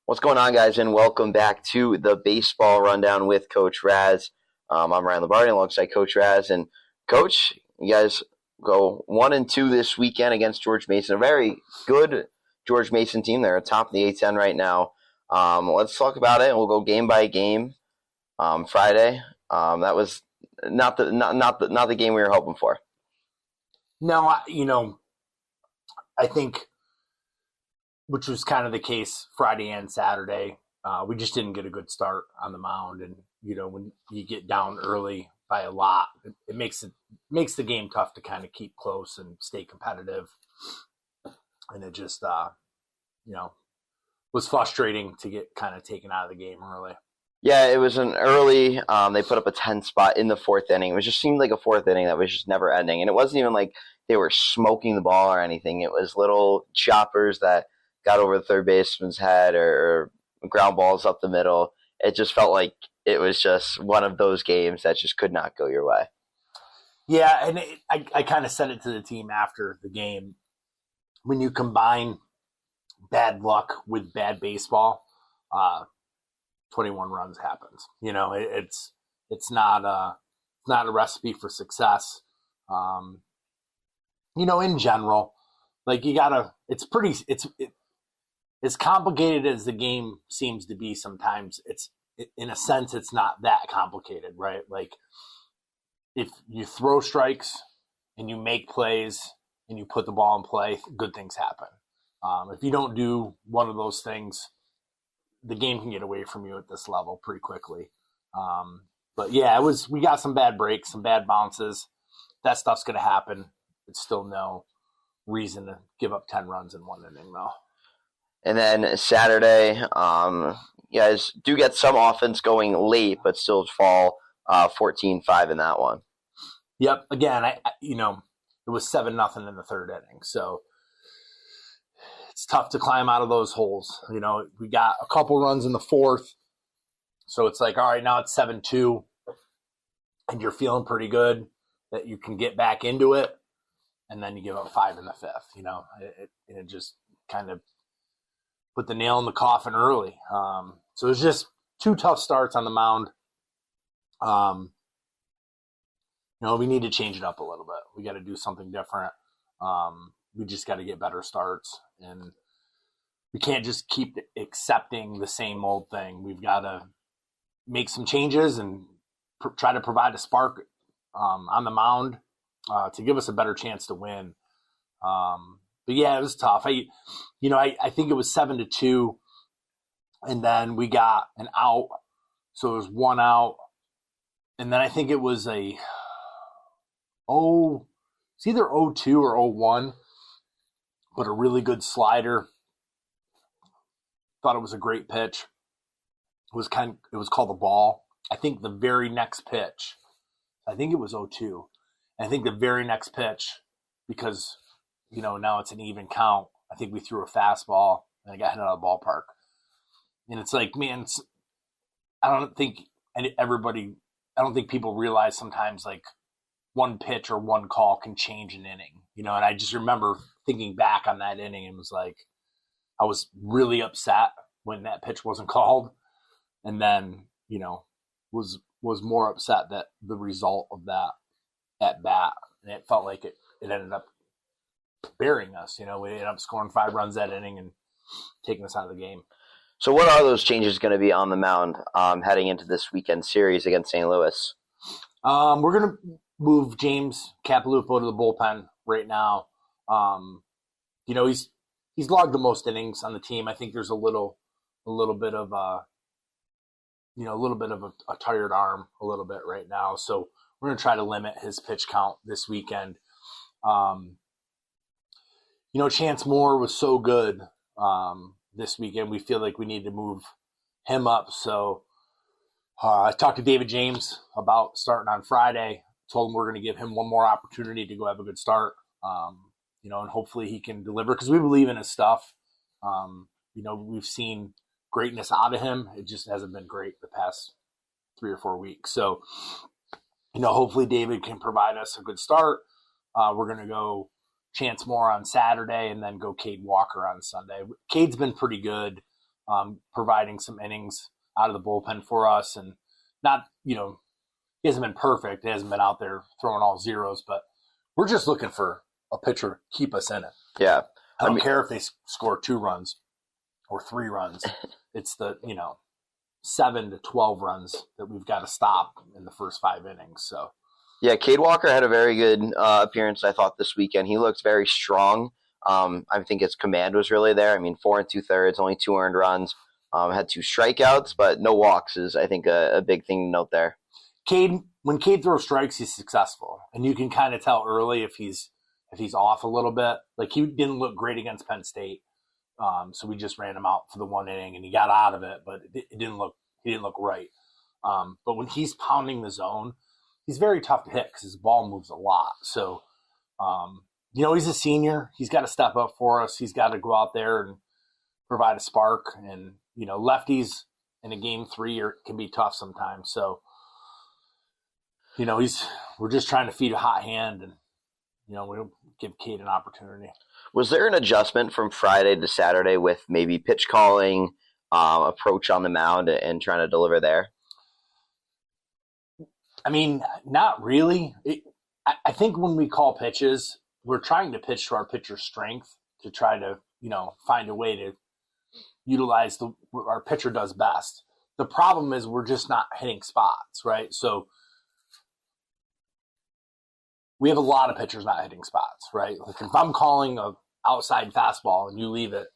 What's going on, guys, and welcome back to the Baseball Rundown with Coach Razz. I'm Ryan Lombardi alongside Coach Razz. And, Coach, you guys go 1-2 this weekend against George Mason. A very good George Mason team. They're atop the A-10 right now. Let's talk about it, and we'll go game by game. Friday, that was not the game we were hoping for. No, I think, which was kind of the case Friday and Saturday, we just didn't get a good start on the mound. And, when you get down early by a lot, it makes the game tough to kind of keep close and stay competitive. And it just, was frustrating to get kind of taken out of the game early. Yeah, it was an early, they put up a 10 spot in the fourth inning. It just seemed like a fourth inning that was just never ending. And it wasn't even like they were smoking the ball or anything. It was little choppers that got over the third baseman's head or ground balls up the middle. It just felt like it was just one of those games that just could not go your way. Yeah, and I kind of said it to the team after the game. When you combine bad luck with bad baseball, 21 runs happens. It's not a recipe for success. In general, like it's as complicated as the game seems to be sometimes. It's, in a sense, it's not that complicated, right? Like, if you throw strikes and you make plays and you put the ball in play, good things happen. If you don't do one of those things, the game can get away from you at this level pretty quickly. But yeah, we got some bad breaks, some bad bounces. That stuff's going to happen. It's still no reason to give up 10 runs in one inning, though. And then Saturday, you guys do get some offense going late, but still fall 14-5 in that one. Yep. Again, it was 7-0 in the third inning, so it's tough to climb out of those holes. We got a couple runs in the fourth, so it's like, all right, now it's 7-2, and you're feeling pretty good that you can get back into it, and then you give up 5 in the fifth. It just kind of put the nail in the coffin early. So it was just two tough starts on the mound. We need to change it up a little bit. We got to do something different. We just got to get better starts, and we can't just keep accepting the same old thing. We've got to make some changes and try to provide a spark on the mound to give us a better chance to win. But yeah, it was tough. I think it was 7-2, and then we got an out, so it was one out, and then I think it was it's either 0-2 or 0-1, but a really good slider. Thought it was a great pitch. It was called the ball. I think the very next pitch, I think it was 0-2. I think the very next pitch, because now it's an even count, I think we threw a fastball and it got hit out of the ballpark. And it's like, man, I don't think people realize sometimes, like, one pitch or one call can change an inning, and I just remember thinking back on that inning and was like, I was really upset when that pitch wasn't called, and then, was more upset that the result of that at bat, and it felt like it ended up burying us. We ended up scoring 5 runs that inning and taking us out of the game. So what are those changes going to be on the mound heading into this weekend series against St. Louis? We're going to move James Capilupo to the bullpen right now. He's logged the most innings on the team. I think there's a little bit of a tired arm a little bit right now. So we're going to try to limit his pitch count this weekend. Chance Moore was so good this weekend. We feel like we need to move him up. So I talked to David James about starting on Friday. Told him we're going to give him one more opportunity to go have a good start, and hopefully he can deliver, because we believe in his stuff. We've seen greatness out of him. It just hasn't been great the past 3 or 4 weeks. So, hopefully David can provide us a good start. We're going to go Chance Moore on Saturday and then go Cade Walker on Sunday. Cade's been pretty good. providing some innings out of the bullpen for us. And not, he hasn't been perfect. He hasn't been out there throwing all zeros, but we're just looking for a pitcher to keep us in it. Yeah. I don't care if they score 2 runs or 3 runs. It's the, 7 to 12 runs that we've got to stop in the first 5 innings. So, yeah, Cade Walker had a very good appearance, I thought, this weekend. He looked very strong. I think his command was really there. 4 2/3, only 2 earned runs. Had 2 strikeouts, but no walks is, I think, a big thing to note there. When Cade throws strikes, he's successful, and you can kind of tell early if he's off a little bit. Like, he didn't look great against Penn State, so we just ran him out for the 1 inning, and he got out of it, but he didn't look right. But when he's pounding the zone, he's very tough to hit because his ball moves a lot. So, he's a senior. He's got to step up for us. He's got to go out there and provide a spark. And, lefties in a game 3 can be tough sometimes. So, we're just trying to feed a hot hand, and, we'll give Cade an opportunity. Was there an adjustment from Friday to Saturday with maybe pitch calling, approach on the mound, and trying to deliver there? Not really. I think when we call pitches, we're trying to pitch to our pitcher's strength to try to, find a way to utilize what our pitcher does best. The problem is we're just not hitting spots, right? So we have a lot of pitchers not hitting spots, right? Like, if I'm calling a outside fastball and you leave it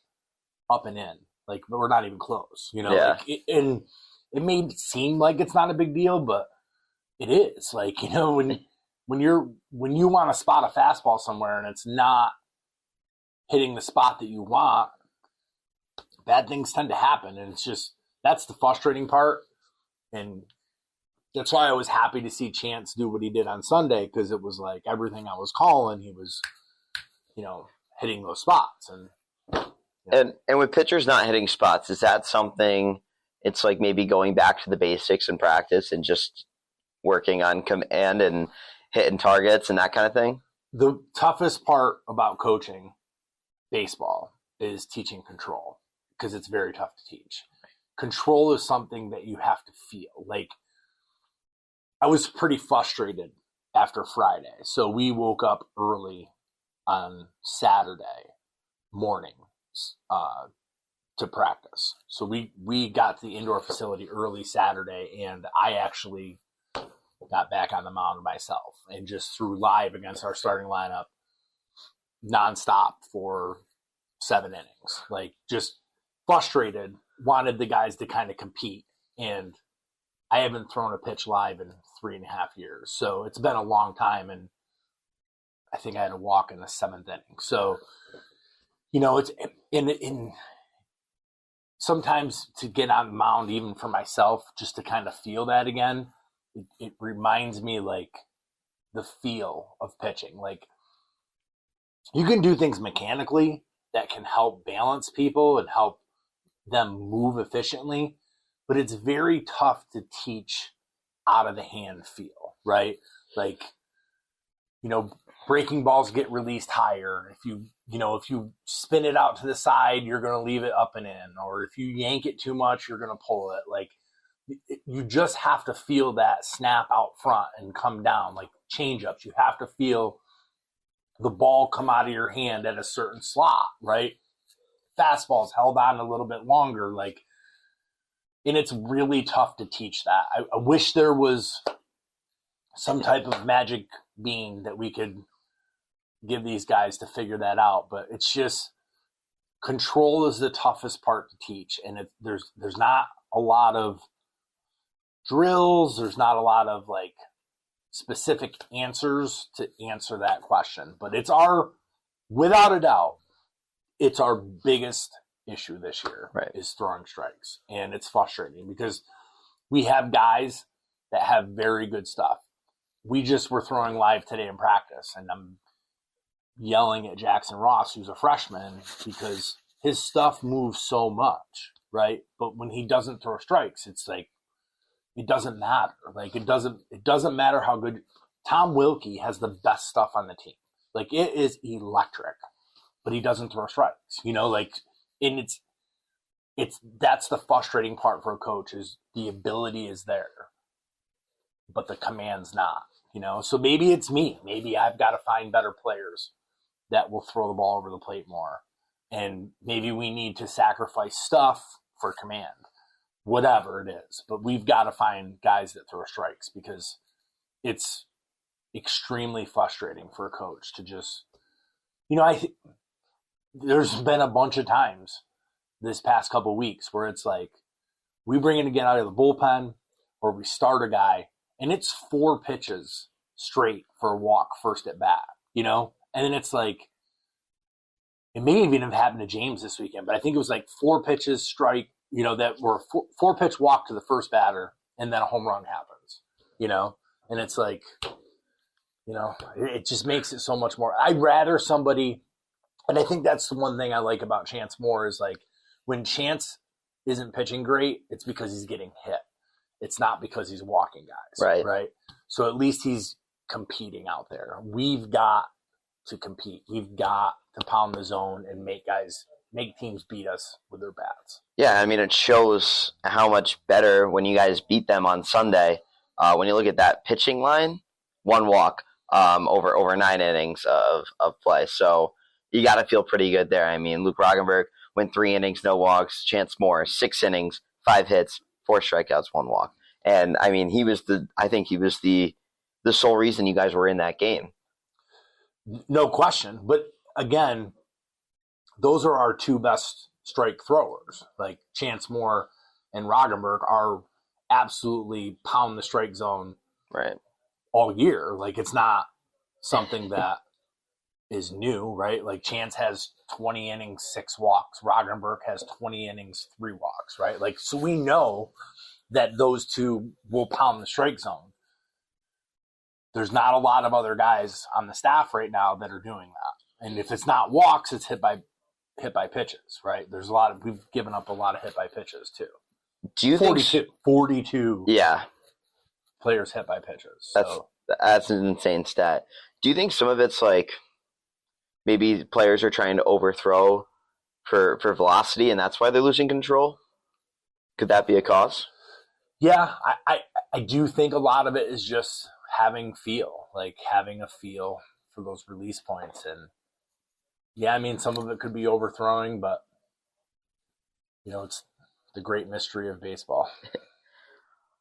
up and in, like, we're not even close, Yeah. And it may seem like it's not a big deal, but it is. Like, when you want to spot a fastball somewhere and it's not hitting the spot that you want, bad things tend to happen. And that's the frustrating part. And that's why I was happy to see Chance do what he did on Sunday, because it was like everything I was calling, he was, hitting those spots. And with pitchers not hitting spots, is that something, it's like maybe going back to the basics in practice and just working on command and hitting targets and that kind of thing? The toughest part about coaching baseball is teaching control, because it's very tough to teach. Control is something that you have to feel. Like, I was pretty frustrated after Friday. So we woke up early on Saturday morning to practice. So we got to the indoor facility early Saturday, and I actually got back on the mound myself and just threw live against our starting lineup nonstop for 7 innings. Like, just frustrated, wanted the guys to kind of compete, and I haven't thrown a pitch live in 3.5 years. So it's been a long time, and I think I had a walk in the 7th inning. So, it's in sometimes to get on the mound, even for myself, just to kind of feel that again, it reminds me, like, the feel of pitching. Like, you can do things mechanically that can help balance people and help them move efficiently, but it's very tough to teach out of the hand feel, right? Like, breaking balls get released higher. If you spin it out to the side, you're going to leave it up and in, or if you yank it too much, you're going to pull it. Like, you just have to feel that snap out front and come down. Like, change-ups, you have to feel the ball come out of your hand at a certain slot, right? Fastballs held on a little bit longer, like, and it's really tough to teach that. I wish there was some type of magic bean that we could give these guys to figure that out, but it's just, control is the toughest part to teach, and there's not a lot of drills, there's not a lot of, like, specific answers to answer that question, but without a doubt, it's our biggest issue this year, right, is throwing strikes. And it's frustrating because we have guys that have very good stuff. We just were throwing live today in practice, and I'm yelling at Jackson Ross, who's a freshman, because his stuff moves so much, right? But when he doesn't throw strikes, it's like, it doesn't matter. Like, it doesn't matter how good. Tom Wilkie has the best stuff on the team. Like, it is electric, but he doesn't throw strikes, like, and that's the frustrating part for a coach is the ability is there, but the command's not, So maybe it's me. Maybe I've got to find better players that will throw the ball over the plate more. And maybe we need to sacrifice stuff for command, whatever it is. But we've got to find guys that throw strikes because it's extremely frustrating for a coach to just, there's been a bunch of times this past couple of weeks where it's like we bring in to get out of the bullpen or we start a guy and it's 4 pitches straight for a walk first at bat, and then it's like it may even have happened to James this weekend, but I think it was like 4 pitches strike, that were 4 pitch walk to the first batter and then a home run happens, and it's like, it just makes it so much more. I'd rather somebody, and I think that's the one thing I like about Chance more is like, when Chance isn't pitching great, it's because he's getting hit. It's not because he's walking guys. Right. So at least he's competing out there. We've got to compete. We've got to pound the zone and make teams beat us with their bats. Yeah, I mean, it shows how much better when you guys beat them on Sunday. When you look at that pitching line, 1 walk over 9 innings of play. So you got to feel pretty good there. I mean, Luke Roggenberg went 3 innings, no walks. Chance Moore, 6 innings, 5 hits, 4 strikeouts, 1 walk. And I mean, I think he was the sole reason you guys were in that game. No question. But again, those are our 2 best strike throwers. Like Chance Moore and Roggenberg are absolutely pound the strike zone right all year. Like it's not something that is new, right? Like Chance has 20 innings, 6 walks. Roggenberg has 20 innings, 3 walks, right? Like, so we know that those 2 will pound the strike zone. There's not a lot of other guys on the staff right now that are doing that. And if it's not walks, it's hit by pitches, right? We've given up a lot of hit by pitches too. Do you 42 yeah. players hit by pitches. So. That's an insane stat. Do you think some of it's like maybe players are trying to overthrow for velocity and that's why they're losing control? Could that be a cause? Yeah, I do think a lot of it is just having a feel for those release points. And yeah, I mean, some of it could be overthrowing, but it's the great mystery of baseball.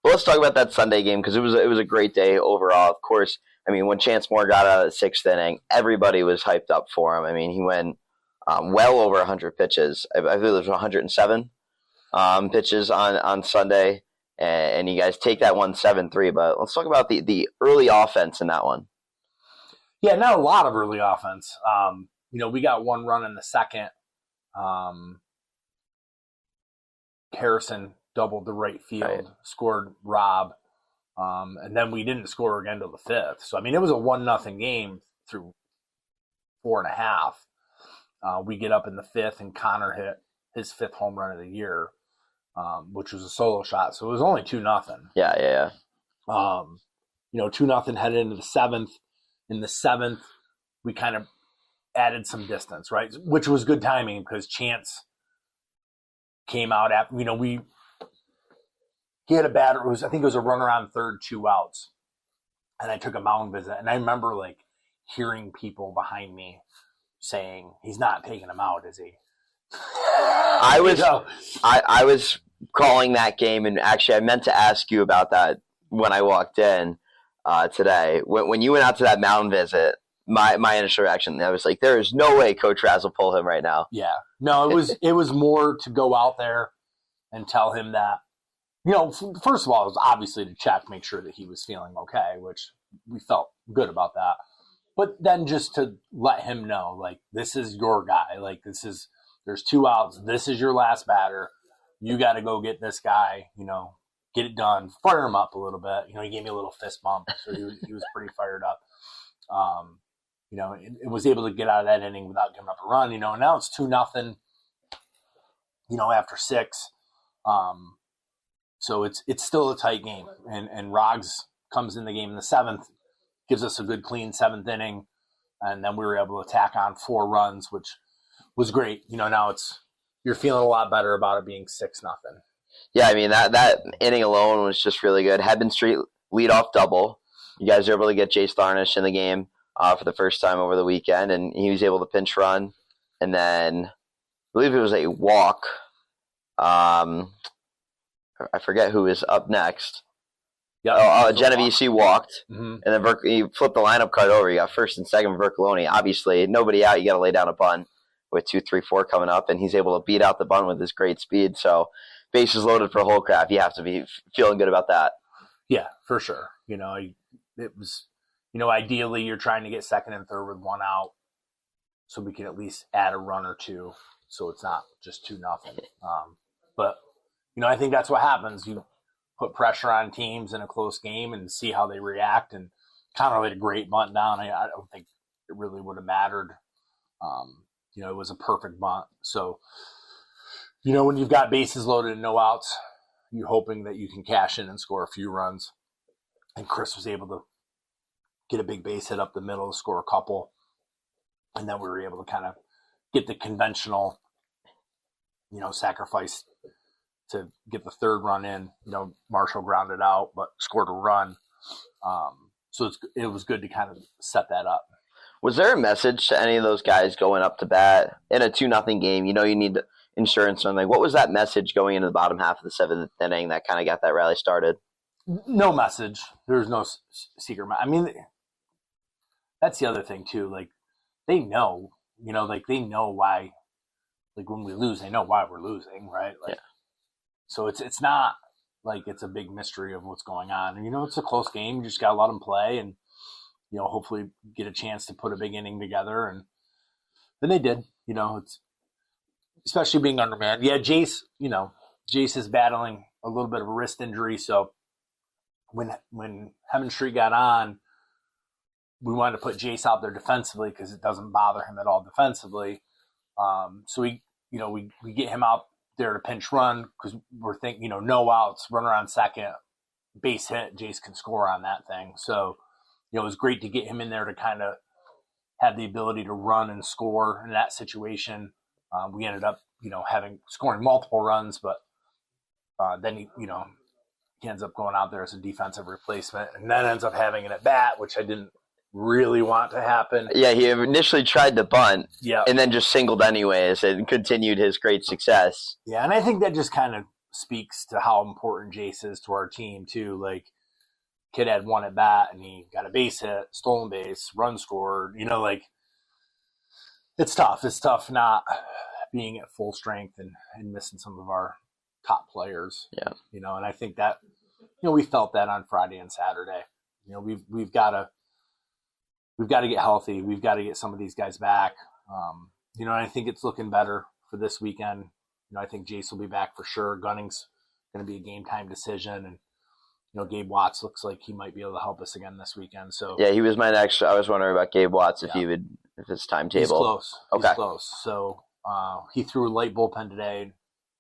Well, let's talk about that Sunday game because it was a great day overall. Of course, I mean, when Chance Moore got out of the 6th inning, everybody was hyped up for him. I mean, he went well over 100 pitches. I believe it was 107 pitches on Sunday, and you guys take that one 7-3. But let's talk about the early offense in that one. Yeah, not a lot of early offense. We got 1 run in the second. Harrison doubled the right field, right. Scored Rob, and then we didn't score again till the 5th. So, I mean, it was a 1-0 game through 4.5. We get up in the 5th, and Connor hit his 5th home run of the year, which was a solo shot. So it was only 2-0. Yeah. 2-0 headed into the 7th. In the 7th, we kind of added some distance, right? Which was good timing because Chance came out at, he had a batter. I think it was a run around third, 2 outs. And I took a mound visit. And I remember hearing people behind me saying, he's not taking him out, is he? I was calling that game. And actually I meant to ask you about that when I walked in today. When you went out to that mound visit, my initial reaction, I was like, there is no way Coach Razz will pull him right now. Yeah. No, it was more to go out there and tell him that, first of all, it was obviously to check, make sure that he was feeling okay, which we felt good about that. But then just to let him know, this is your guy. There's 2 outs. This is your last batter. You got to go get this guy, get it done, fire him up a little bit. He gave me a little fist bump, so he was pretty fired up. It was able to get out of that inning without giving up a run, and now it's 2-0, after 6. So it's still a tight game. And Roggs comes in the game in the 7th, gives us a good clean 7th inning. And then we were able to tack on 4 runs, which was great. Now it's you're feeling a lot better about it being 6-0. Yeah, I mean, that inning alone was just really good. Hedman Street leadoff double. You guys were able to get Jace Tharnish in the game for the first time over the weekend, and he was able to pinch run. And then I believe it was a walk. I forget who was up next. Yep. Genovese walked, mm-hmm. and then he flipped the lineup card over. You got first and second for Vercoloni. Obviously, nobody out. You got to lay down a bunt with 2, 3, 4 coming up, and he's able to beat out the bunt with his great speed. So bases loaded for Holcraft. You have to be feeling good about that. Yeah, for sure. It was, ideally you're trying to get second and third with 1 out, so we can at least add a run or two, so it's not just 2-0. But I think that's what happens. You put pressure on teams in a close game and see how they react. And Connor laid a great bunt down. I don't think it really would have mattered. It was a perfect bunt. So, when you've got bases loaded and no outs, you're hoping that you can cash in and score a few runs. And Chris was able to get a big base hit up the middle to score a couple. And then we were able to kind of get the conventional, sacrifice to get the third run in. Marshall grounded out, but scored a run. So it was good to kind of set that up. Was there a message to any of those guys going up to bat in a 2-0 game? You need insurance on. What was that message going into the bottom half of the 7th inning that kind of got that rally started? No message. There's no secret. I mean, that's the other thing too. They know, they know why. When we lose, they know why we're losing, right? Yeah. So it's not like it's a big mystery of what's going on. And, it's a close game. You just got to let them play and, hopefully get a chance to put a big inning together. And then they did. It's especially being undermanned. Yeah, Jace is battling a little bit of a wrist injury. So when Hedman Street got on, we wanted to put Jace out there defensively because it doesn't bother him at all defensively. So we get him out there to pinch run because we're thinking, no outs, runner on second, base hit, Jace can score on that thing. So, it was great to get him in there to kind of have the ability to run and score in that situation. We ended up, scoring multiple runs, but then he ends up going out there as a defensive replacement and then ends up having an at bat, which I didn't really want to happen. Yeah, he initially tried to bunt, yeah, and then just singled anyways and continued his great success. Yeah, and I think that just kind of speaks to how important Jace is to our team too. Kid had 1 at bat and he got a base hit, stolen base, run scored. It's tough. It's tough not being at full strength and missing some of our top players. Yeah, and I think that we felt that on Friday and Saturday. We've got to get healthy. We've got to get some of these guys back. And I think it's looking better for this weekend. I think Jace will be back for sure. Gunning's going to be a game time decision. And, Gabe Watts looks like he might be able to help us again this weekend. So yeah, he was my next. I was wondering about Gabe Watts if his timetable. He's close. Okay. He's close. So he threw a light bullpen today.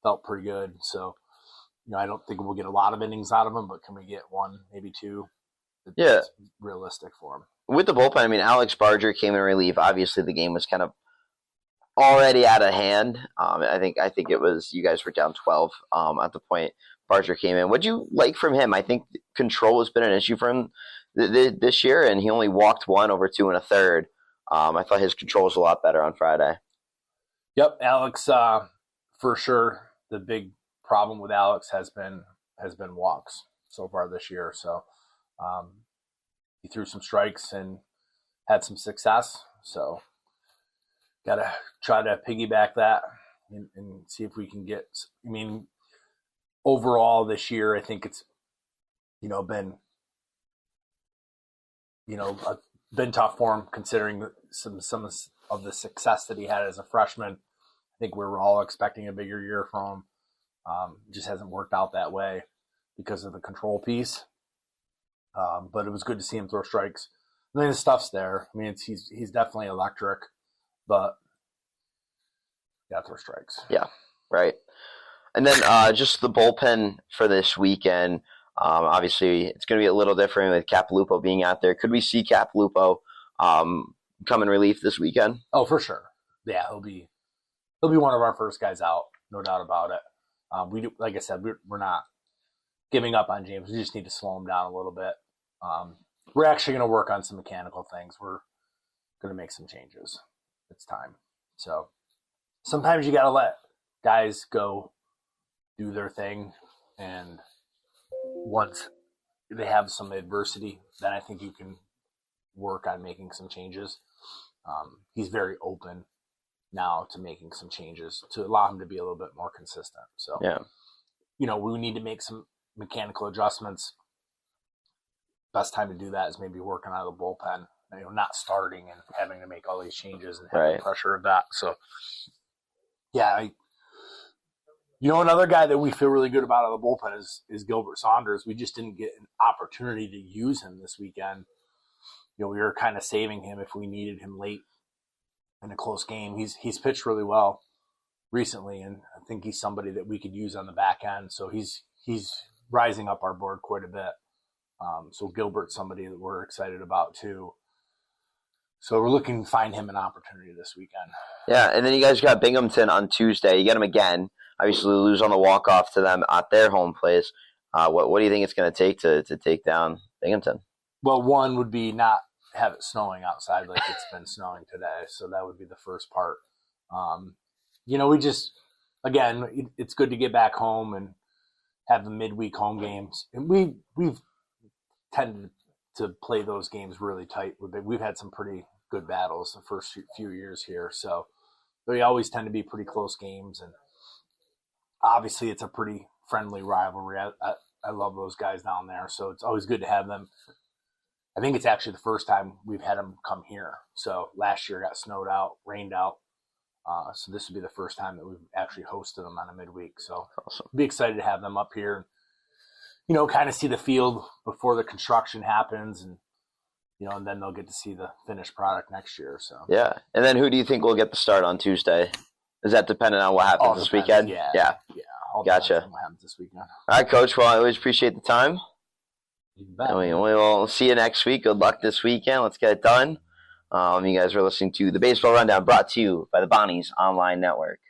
Felt pretty good. So, I don't think we'll get a lot of innings out of him, but can we get 1, maybe 2? It's realistic for him. With the bullpen, Alex Barger came in relief. Obviously, the game was kind of already out of hand. I think it was you guys were down 12 at the point Barger came in. What'd you like from him? I think control has been an issue for him this year, and he only walked 1 over 2 1/3. I thought his control was a lot better on Friday. Yep, Alex, for sure. The big problem with Alex has been walks so far this year. So he threw some strikes and had some success. So got to try to piggyback that and see if we can get. Overall this year, I think it's been tough for him considering some of the success that he had as a freshman. I think we were all expecting a bigger year from him. Just hasn't worked out that way because of the control piece. But it was good to see him throw strikes. His stuff's there. He's definitely electric, but you got to throw strikes. Yeah, right. And then just the bullpen for this weekend. Obviously, it's going to be a little different with Capilupo being out there. Could we see Capilupo come in relief this weekend? Oh, for sure. Yeah, he'll be one of our first guys out. no doubt about it. We do, like I said, we're not giving up on James. We just need to slow him down a little bit. We're actually going to work on some mechanical things. We're going to make some changes. It's time. So sometimes you got to let guys go do their thing, and once they have some adversity, then I think you can work on making some changes. He's very open now to making some changes to allow him to be a little bit more consistent. So, we need to make some mechanical adjustments. Best time to do that is maybe working out of the bullpen, not starting and having to make all these changes and having the pressure of that. So, another guy that we feel really good about out of the bullpen is Gilbert Saunders. We just didn't get an opportunity to use him this weekend. We were kind of saving him if we needed him late in a close game. He's pitched really well recently, and I think he's somebody that we could use on the back end. So he's rising up our board quite a bit. So Gilbert's somebody that we're excited about too. So we're looking to find him an opportunity this weekend. Yeah, and then you guys got Binghamton on Tuesday. You get him again. Obviously, lose on the walk-off to them at their home place. What do you think it's going to take to take down Binghamton? Well, one would be not have it snowing outside like it's been snowing today. So that would be the first part. We just, again, it's good to get back home and have the midweek home games. And we've tended to play those games really tight. We've had some pretty good battles the first few years here. So they always tend to be pretty close games. And obviously it's a pretty friendly rivalry. I love those guys down there. So it's always good to have them. I think it's actually the first time we've had them come here. So last year got snowed out, rained out. So this would be the first time that we've actually hosted them on a midweek. So awesome. Be excited to have them up here. Kind of see the field before the construction happens, and and then they'll get to see the finished product next year. So yeah, and then who do you think will get the start on Tuesday? Is that dependent on what happens this weekend? Yeah. Gotcha. What happens this weekend? All right, Coach. Well, I always appreciate the time. You bet. We will see you next week. Good luck this weekend. Let's get it done. You guys are listening to the Baseball Rundown, brought to you by the Bonnie's Online Network.